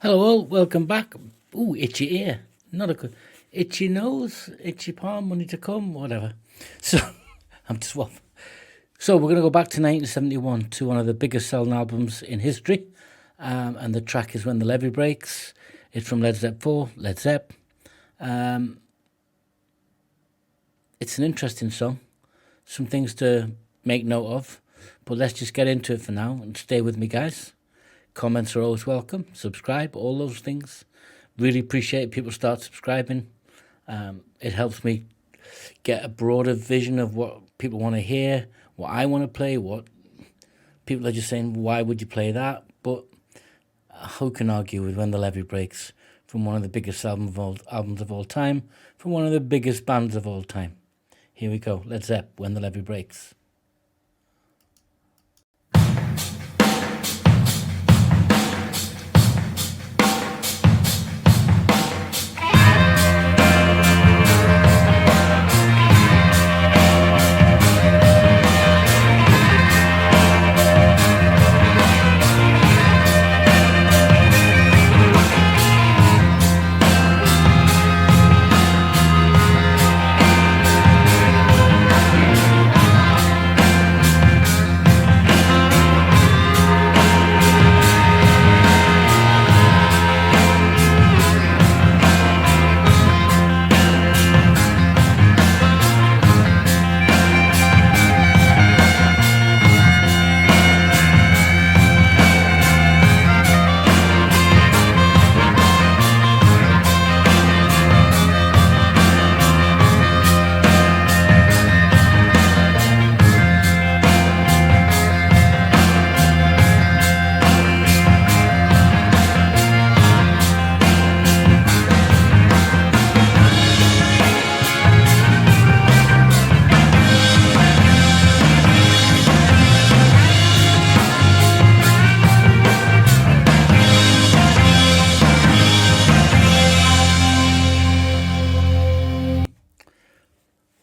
Hello all, welcome back. Ooh, itchy ear. Not a good... Itchy nose, itchy palm, money to come, whatever. So, I'm just waffling. So, we're going to go back to 1971 to one of the biggest selling albums in history. And the track is When the Levee Breaks. It's from Led Zeppelin IV, Led Zepp. It's an interesting song. Some things to make note of. But let's just get into it for now and stay with me, guys. Comments are always welcome. Subscribe, all those things. Really appreciate people start subscribing. It helps me get a broader vision of what people want to hear, what I want to play, what people are just saying, why would you play that? But who can argue with When the Levee Breaks from one of the biggest albums of all time, from one of the biggest bands of all time. Here we go. Led Zepp, When the Levee Breaks.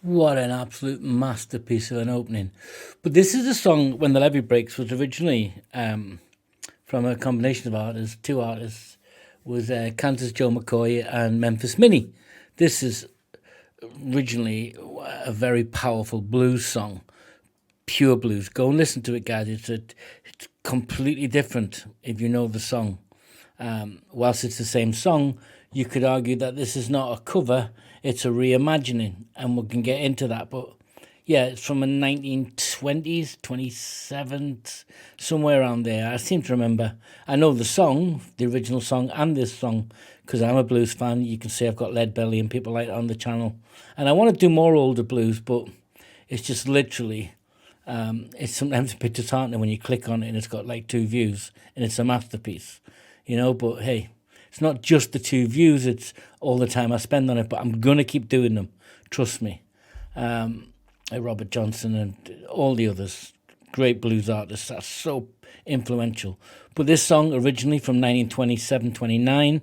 What an absolute masterpiece of an opening. But this is a song, When the Levee Breaks, was originally from a combination of artists, two artists, was Kansas Joe McCoy and Memphis Minnie. This is originally a very powerful blues song, pure blues. Go and listen to it, guys. It's completely different if you know the song. Whilst it's the same song, you could argue that this is not a cover, it's a reimagining, and we can get into that. But yeah, it's from the 1920s, 27th, somewhere around there. I seem to remember. I know the song, the original song, and this song, because I'm a blues fan. You can see I've got Lead Belly and people like that on the channel. And I want to do more older blues, but it's just literally, it's sometimes a bit disheartening when you click on it and it's got like 2 views, and it's a masterpiece, you know. But hey, it's not just the 2 views, it's all the time I spend on it, but I'm going to keep doing them. Trust me. Robert Johnson and all the others, great blues artists, are so influential. But this song, originally from 1927-29,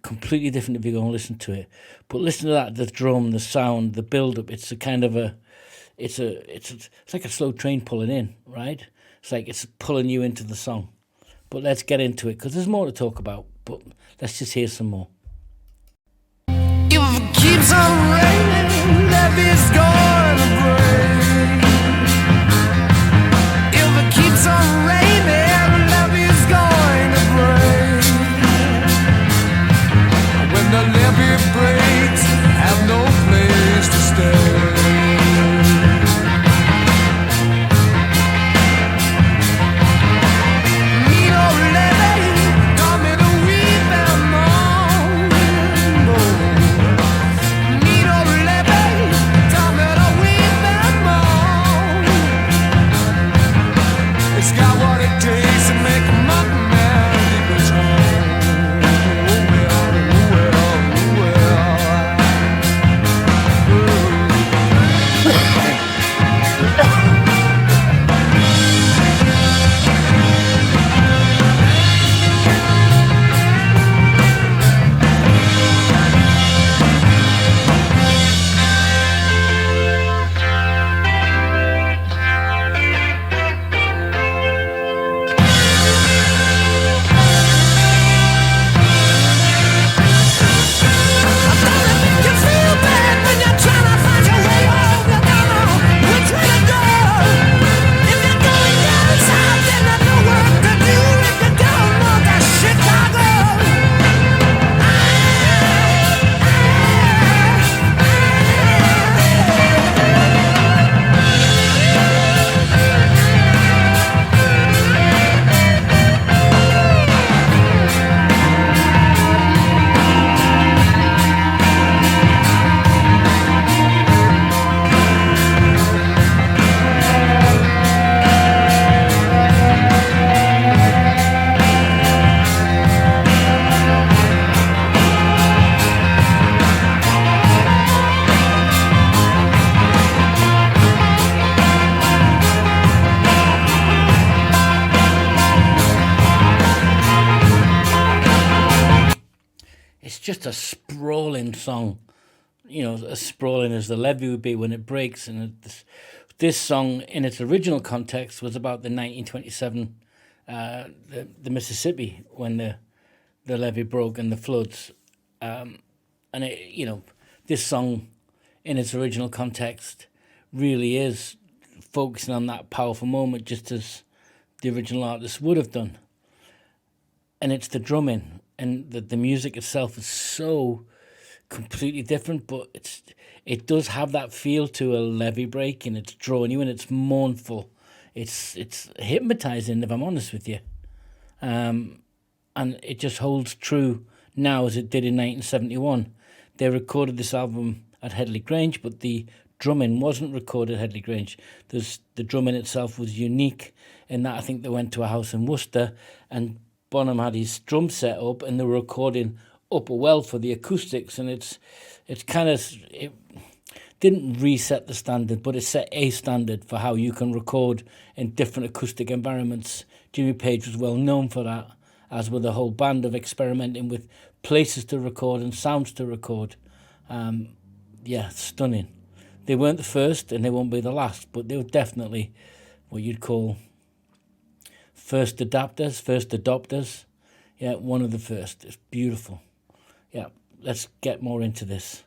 completely different if you go and listen to it. But listen to that, the drum, the sound, the build-up. It's a kind of it's like a slow train pulling in, right? It's like it's pulling you into the song. But let's get into it, because there's more to talk about. But let's just hear some more. If it keeps on raining, levee's gonna break. If it keeps on raining, levee's gonna break. When the levee breaks, have no place to stay. Need a levee, come and just a sprawling song, as sprawling as the levee would be when it breaks. And this song, in its original context, was about the 1927 the Mississippi, when the levee broke and the floods. And this song, in its original context, really is focusing on that powerful moment, just as the original artist would have done. And it's the drumming, and the music itself is so completely different, but it does have that feel to a levee break, and it's drawing you in. It's mournful. It's hypnotizing, if I'm honest with you. And it just holds true now as it did in 1971. They recorded this album at Headley Grange, but the drumming wasn't recorded at Headley Grange. The drumming itself was unique in that I think they went to a house in Worcester, and Bonham had his drum set up, and they were recording up a well for the acoustics, and it didn't reset the standard, but it set a standard for how you can record in different acoustic environments. Jimmy Page was well known for that, as with a whole band of experimenting with places to record and sounds to record. Stunning. They weren't the first, and they won't be the last, but they were definitely what you'd call first adopters. Yeah, one of the first. It's beautiful. Yeah, let's get more into this.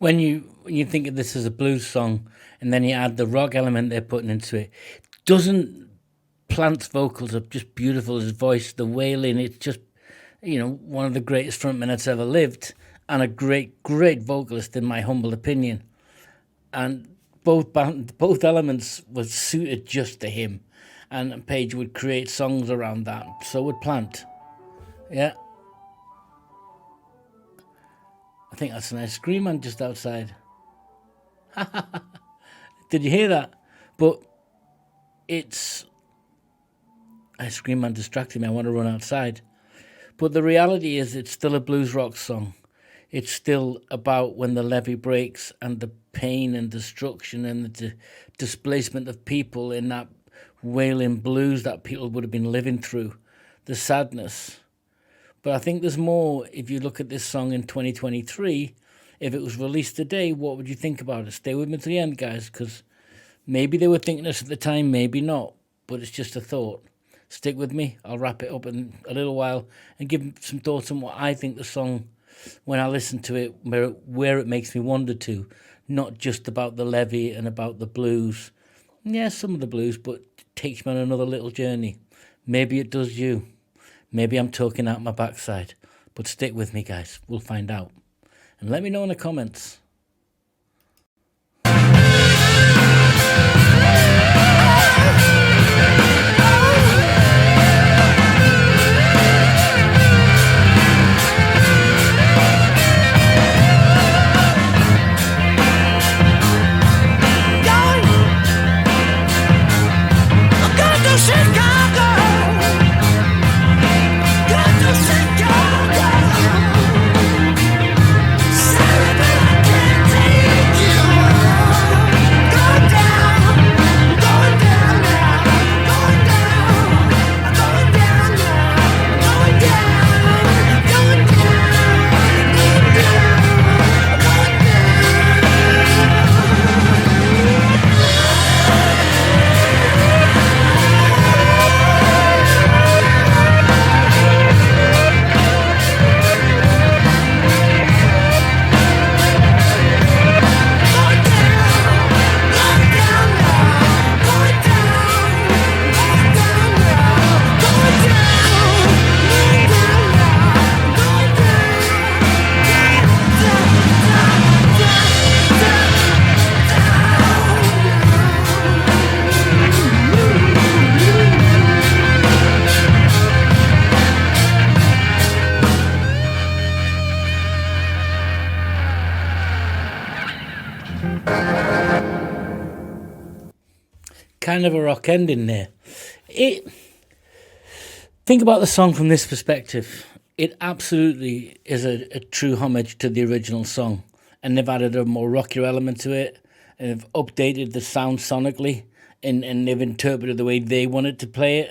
When you think of this as a blues song, and then you add the rock element they're putting into it, doesn't Plant's vocals are just beautiful, his voice, the wailing, it's just, one of the greatest frontmen that's ever lived, and a great vocalist in my humble opinion. And both elements were suited just to him, and Page would create songs around that. So would Plant. Yeah. I think that's an ice cream man just outside. Did you hear that? But it's... Ice cream man distracted me. I want to run outside. But the reality is it's still a blues rock song. It's still about when the levee breaks and the pain and destruction and the displacement of people in that wailing blues that people would have been living through. The sadness. But I think there's more. If you look at this song in 2023, if it was released today, what would you think about it? Stay with me to the end, guys, because maybe they were thinking this at the time, maybe not, but it's just a thought. Stick with me. I'll wrap it up in a little while and give some thoughts on what I think the song, when I listen to it, where it makes me wander to, not just about the levee and about the blues. Yeah, some of the blues, but it takes me on another little journey. Maybe it does you. Maybe I'm talking out my backside. But stick with me, guys. We'll find out. And let me know in the comments. Kind of a rock ending there. Think about the song from this perspective. It absolutely is a true homage to the original song, and they've added a more rockier element to it, and they've updated the sound sonically, and they've interpreted the way they wanted to play it.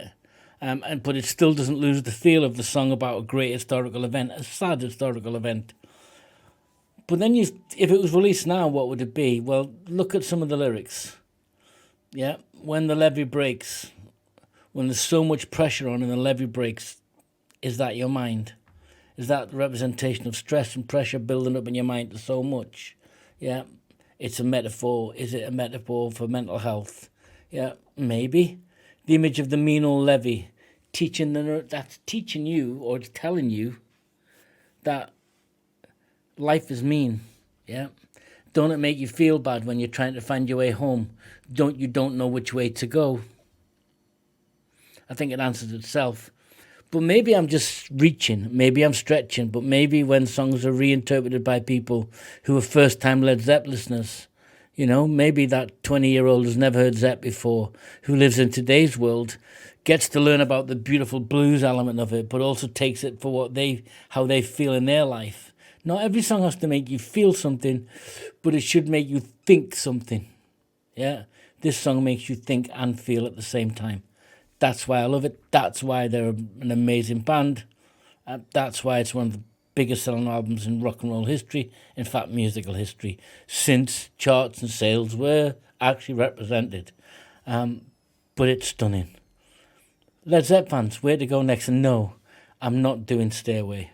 But it still doesn't lose the feel of the song about a great historical event, a sad historical event. But then, if it was released now, what would it be? Well, look at some of the lyrics. Yeah, when the levee breaks, when there's so much pressure on and the levee breaks, is that your mind? Is that the representation of stress and pressure building up in your mind to so much? Yeah, it's a metaphor. Is it a metaphor for mental health? Yeah, maybe. The image of the mean old levee that's teaching you or telling you that life is mean. Yeah. Don't it make you feel bad when you're trying to find your way home? You don't know which way to go? I think it answers itself. But maybe I'm just reaching, maybe I'm stretching, but maybe when songs are reinterpreted by people who are first-time Led Zeppelin listeners, maybe that 20-year-old who's never heard Zepp before, who lives in today's world, gets to learn about the beautiful blues element of it, but also takes it for how they feel in their life. Not every song has to make you feel something, but it should make you think something. Yeah, this song makes you think and feel at the same time. That's why I love it. That's why they're an amazing band. That's why it's one of the biggest selling albums in rock and roll history, in fact, musical history, since charts and sales were actually represented. But it's stunning. Led Zeppelin fans, where to go next? And no, I'm not doing Stay Away.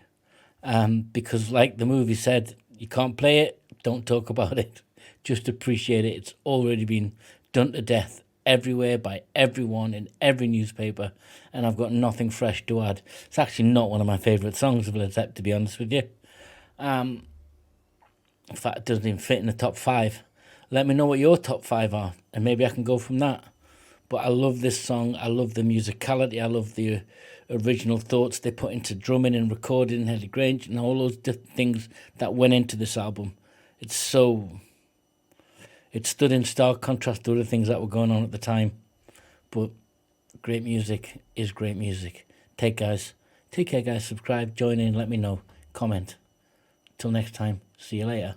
Because like the movie said, you can't play it, don't talk about it, just appreciate it. It's already been done to death everywhere by everyone in every newspaper, and I've got nothing fresh to add. It's actually not one of my favourite songs of Led Zeppelin, to be honest with you. In fact, it doesn't even fit in the top 5. Let me know what your top 5 are, and maybe I can go from that. But I love this song. I love the musicality. I love the original thoughts they put into drumming and recording in Headley Grange and all those different things that went into this album. It stood in stark contrast to other things that were going on at the time. But great music is great music. Take care, guys. Subscribe, join in, let me know. Comment. Till next time, see you later.